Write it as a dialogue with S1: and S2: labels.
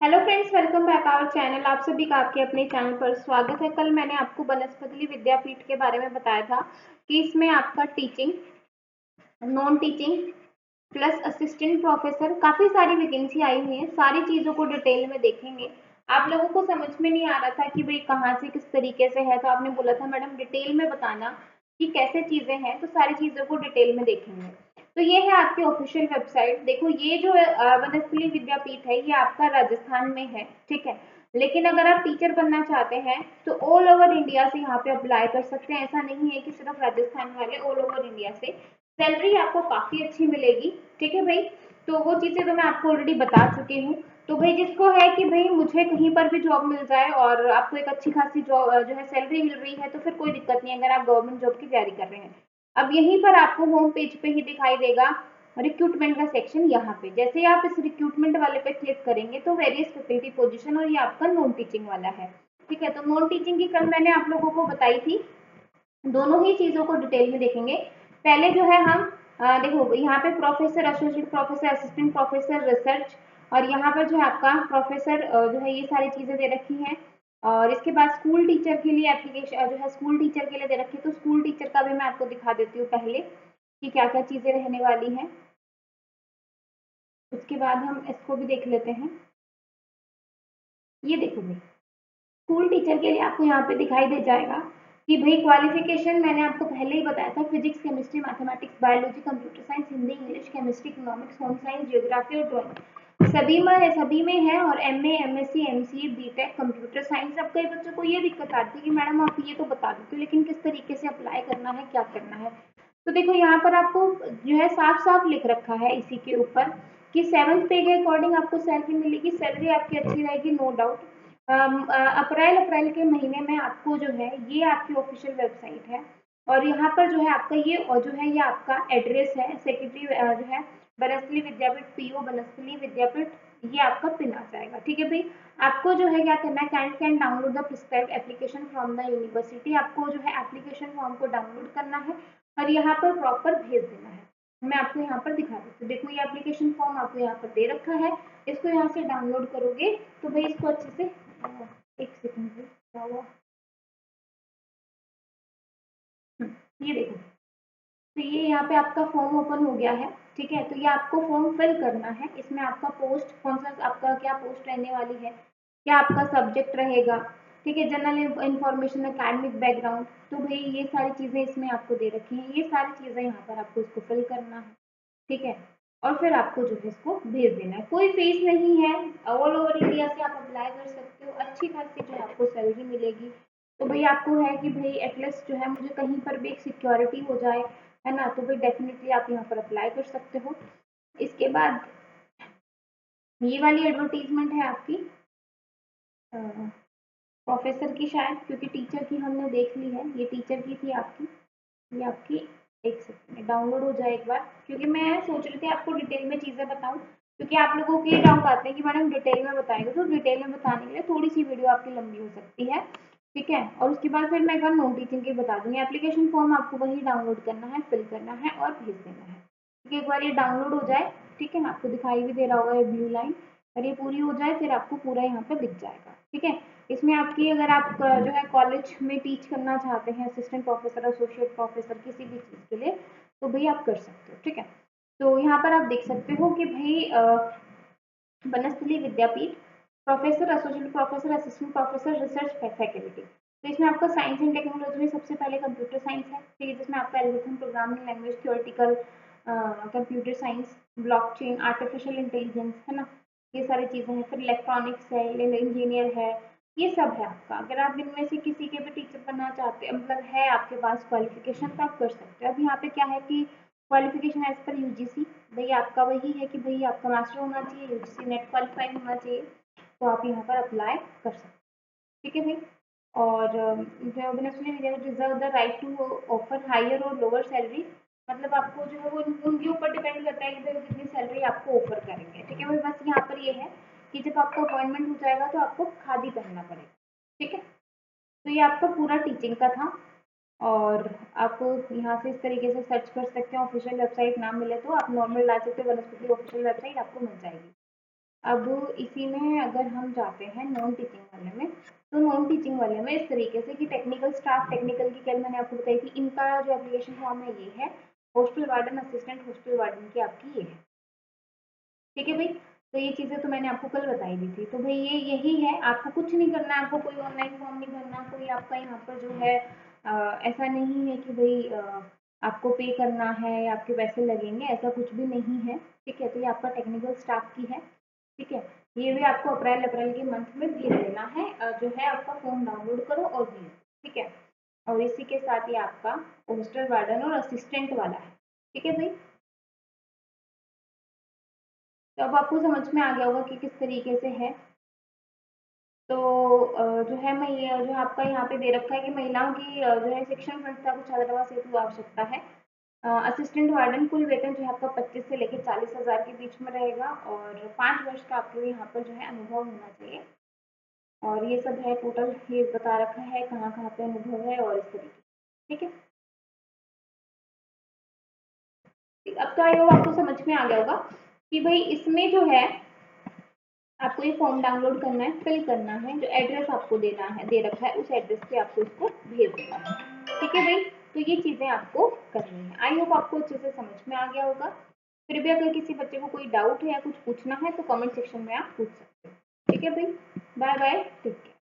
S1: Hello friends, welcome back our channel. आप सभी का आपके अपने चैनल पर स्वागत है। कल मैंने आपको बनस्पति विद्यापीठ के बारे में बताया था कि इसमें आपका teaching, non teaching plus assistant professor काफी सारी वैकेंसी आई हुई है। सारी चीजों को डिटेल में देखेंगे। आप लोगों को समझ में नहीं आ रहा था कि भाई कहाँ से किस तरीके से है, तो आपने बोला था मैडम डिटेल में बताना कि कैसे चीजें हैं, तो सारी चीजों को डिटेल में देखेंगे। तो ये है आपकी ऑफिशियल वेबसाइट। देखो, ये जो बनस्पति विद्यापीठ है ये आपका राजस्थान में है, ठीक है। लेकिन अगर आप टीचर बनना चाहते हैं तो ऑल ओवर इंडिया से यहाँ पे अप्लाई कर सकते हैं। ऐसा नहीं है कि सिर्फ राजस्थान वाले, ऑल ओवर इंडिया से सैलरी आपको काफी अच्छी मिलेगी, ठीक है भाई। तो वो चीजें तो मैं आपको ऑलरेडी बता चुकी हूँ। तो भाई जिसको है कि भाई मुझे कहीं पर भी जॉब मिल जाए और आपको एक अच्छी खासी जॉब जो है सैलरी मिल रही है, तो फिर कोई दिक्कत नहीं अगर आप गवर्नमेंट जॉब की तैयारी कर रहे हैं। अब यहीं पर आपको होम पेज पे ही दिखाई देगा रिक्रूटमेंट का सेक्शन। यहाँ पे जैसे आप इस रिक्रूटमेंट वाले पे क्लिक करेंगे तो वेरियस फैकल्टी पोजीशन, और ये आपका नॉन टीचिंग वाला है, ठीक है। तो नॉन टीचिंग की कल मैंने आप लोगों को बताई थी। दोनों ही चीजों को डिटेल में देखेंगे। पहले जो है हम देखो, यहाँ पे professor, associate professor, assistant professor, research, और यहाँ पर जो है आपका प्रोफेसर जो है ये सारी चीजें दे रखी हैं। और इसके बाद स्कूल टीचर के लिए एप्लीकेशन जो है स्कूल टीचर के लिए दे रखी है। तो स्कूल टीचर का भी मैं आपको दिखा देती हूँ पहले कि क्या क्या चीजें रहने वाली हैं। उसके बाद हम इसको भी देख लेते हैं। ये देखो भाई, स्कूल टीचर के लिए आपको यहाँ पे दिखाई दे जाएगा कि भाई क्वालिफिकेशन मैंने आपको पहले ही बताया था, physics, chemistry, mathematics, biology, computer science, Hindi, English, chemistry, economics, home science, geography और ड्राइंग सभी में है। और MA, MSc, MCA, BTech, computer science. अब कई बच्चों को ये दिक्कत आती है कि मैडम आप ये तो बता देते हो लेकिन किस तरीके से अप्लाई करना है, क्या करना है। तो देखो, यहाँ पर आपको जो है साफ साफ लिख रखा है इसी के ऊपर कि 7th पे के अकॉर्डिंग आपको सैलरी मिलेगी। सैलरी आपकी अच्छी रहेगी, नो डाउट। अप्रैल के महीने में आपको जो है ये आपकी ऑफिशियल वेबसाइट है। और यहाँ पर जो है आपका ये, और जो है ये आपका एड्रेस है, सेक्रेटरी जो है बनस्थली विद्यापीठ, पीओ बनस्थली विद्यापीठ, ये आपका पिन आ जाएगा, ठीक है भाई। आपको जो है क्या करना है, can download the prescribed application from the university. आपको जो है एप्लीकेशन फॉर्म को डाउनलोड करना है और यहाँ पर प्रॉपर भेज देना है। मैं आपको यहाँ पर दिखा देती हूँ। देखो, ये एप्लीकेशन फॉर्म आपको यहाँ पर दे रखा है। इसको यहाँ से डाउनलोड करोगे तो भाई इसको अच्छे से एक सेकंड में क्या हुआ, ये देखो। तो ये यहाँ पे आपका फॉर्म ओपन हो गया है, ठीक है। तो ये आपको फॉर्म फिल करना है। इसमें आपका पोस्ट कौन सा, आपका क्या पोस्ट रहने वाली है, क्या आपका सब्जेक्ट रहेगा, ठीक है। जनरल इंफॉर्मेशन, एकेडमिक बैकग्राउंड, तो भाई ये सारी चीजें इसमें आपको दे रखी हैं। ये सारी चीजें यहाँ पर आपको इसको फिल करना है, ठीक है। और फिर आपको जो है इसको भेज देना है। कोई फीस नहीं है, ऑल ओवर इंडिया से आप अप्लाई कर सकते हो। अच्छी खासी जो है आपको सैलरी मिलेगी। तो भाई आपको है कि भाई एटलीस्ट जो है मुझे कहीं पर भी एक सिक्योरिटी हो जाए, है ना। तो भाई डेफिनेटली आप यहाँ पर अप्लाई कर सकते हो। इसके बाद ये वाली एडवर्टीजमेंट है आपकी प्रोफेसर की शायद, क्योंकि टीचर की हमने देख ली है। ये टीचर की थी आपकी, ये आपकी। एक सेकंड में डाउनलोड हो जाए एक बार, क्योंकि मैं सोच रही थी आपको डिटेल में चीज़ें बताऊं। क्योंकि आप लोगों के डाउट आते हैं कि मैडम डिटेल में बताएंगे, तो डिटेल में बताने के लिए थोड़ी सी वीडियो आपकी लंबी हो सकती है, ठीक है। और उसके बाद फिर मैं एक बार नॉन टीचिंग की बता दूंगी। एप्लीकेशन फॉर्म आपको वही डाउनलोड करना है, फिल करना है और भेज देना है, ठीक है। एक बार ये डाउनलोड हो जाए, ठीक है ना, आपको दिखाई भी दे रहा होगा ये ब्लू लाइन। और ये पूरी हो जाए फिर आपको पूरा यहाँ पर दिख जाएगा, ठीक है। इसमें आपकी, अगर आप जो है कॉलेज में टीच करना चाहते हैं, असिस्टेंट प्रोफेसर, एसोसिएट प्रोफेसर, किसी भी चीज़ के लिए, तो भाई आप कर सकते हो, ठीक है। तो यहाँ पर आप देख सकते हो कि भाई Banasthali Vidyapith, professor, associate professor, assistant professor, research faculty. तो इसमें आपका साइंस एंड टेक्नोलॉजी में सबसे पहले कंप्यूटर साइंस है, ठीक है, जिसमें आपका algorithm, programming language, theoretical computer science, blockchain, artificial intelligence, है ना, ये सारी चीज़ें हैं। फिर इलेक्ट्रॉनिक्स है, इंजीनियर है, ये सब है आपका। अगर आप इनमें से किसी के भी टीचर बनना चाहते हैं, मतलब है आपके पास क्वालिफिकेशन, तो आप कर सकते हो। अब यहाँ पे क्या है कि क्वालिफिकेशन एज पर यूजीसी, भाई आपका वही है कि भाई आपका मास्टर होना चाहिए, यूजीसी नेट क्वालिफाइड होना चाहिए, तो आप यहाँ पर अप्लाई कर सकते हैं, ठीक है भाई। और reserve the right to offer higher और लोअर सैलरी, मतलब आपको जो है वो उनके ऊपर डिपेंड करता है कि भाई कितनी सैलरी आपको ऑफर करेंगे, ठीक है भाई। बस यहाँ पर ये है कि जब आपका अपॉइंटमेंट हो जाएगा तो आपको खादी पहनना पड़ेगा, ठीक है। तो ये आपका पूरा टीचिंग का था। और आप यहाँ से इस तरीके से सर्च कर सकते हैं। ऑफिशियल वेबसाइट ना मिले तो आप नॉर्मल ला सकते हो, वनस्पति ऑफिशियल वेबसाइट आपको मिल जाएगी। अब इसी में अगर हम जाते हैं नॉन टीचिंग वाले में, तो नॉन टीचिंग वाले में इस तरीके से कि टेक्निकल स्टाफ, टेक्निकल की कल मैंने आपको बताई थी, इनका जो एप्लीकेशन फॉर्म है ये है, hostel warden, assistant hostel warden की आपकी ये है। ठीक है भाई, तो ये चीज़ें तो मैंने आपको कल बताई दी थी। तो भाई ये यही है, आपको कुछ नहीं करना है, आपको कोई ऑनलाइन फॉर्म नहीं भरना, कोई आपका यहाँ पर जो है ऐसा नहीं है कि भाई आपको पे करना है या आपके पैसे लगेंगे, ऐसा कुछ भी नहीं है। ठीक है, तो ये आपका टेक्निकल स्टाफ की है। ठीक है, ये भी आपको अप्रैल अप्रैल के मंथ में भेज देना है, जो है आपका फॉर्म डाउनलोड करो और भेज। ठीक है, और इसी के साथ ये आपका हॉस्टल वार्डन और असिस्टेंट वाला है। ठीक है भाई, तो अब आपको समझ में आ गया होगा कि किस तरीके से है। तो जो है मैं ये जो आपका यहाँ पे दे रखा है कि महिलाओं की जो है शिक्षण संस्था को छात्रावास हेतु आवश्यकता है। असिस्टेंट वार्डन कुल वेतन जो है आपका 25 से लेकर 40,000 के बीच में रहेगा, और 5 वर्ष का आपको यहाँ पर जो है अनुभव होना चाहिए। और ये सब है, टोटल ये बता रखा है कहाँ कहाँ पे अनुभव है और इस तरीके। ठीक है, अब तो आई होप आपको समझ में आ गया होगा कि भाई इसमें जो है आपको ये फॉर्म डाउनलोड करना है, फिल करना है, जो एड्रेस आपको देना है, दे रखा है, उस एड्रेस पे आपको इसको भेज देना है। ठीक है भाई, तो ये चीज़ें आपको करनी है। आई होप आपको अच्छे से समझ में आ गया होगा। फिर भी अगर किसी बच्चे को कोई डाउट है या कुछ पूछना है तो कमेंट सेक्शन में आप पूछ सकते हो। ठीक है भाई, बाय बाय, टेक केयर।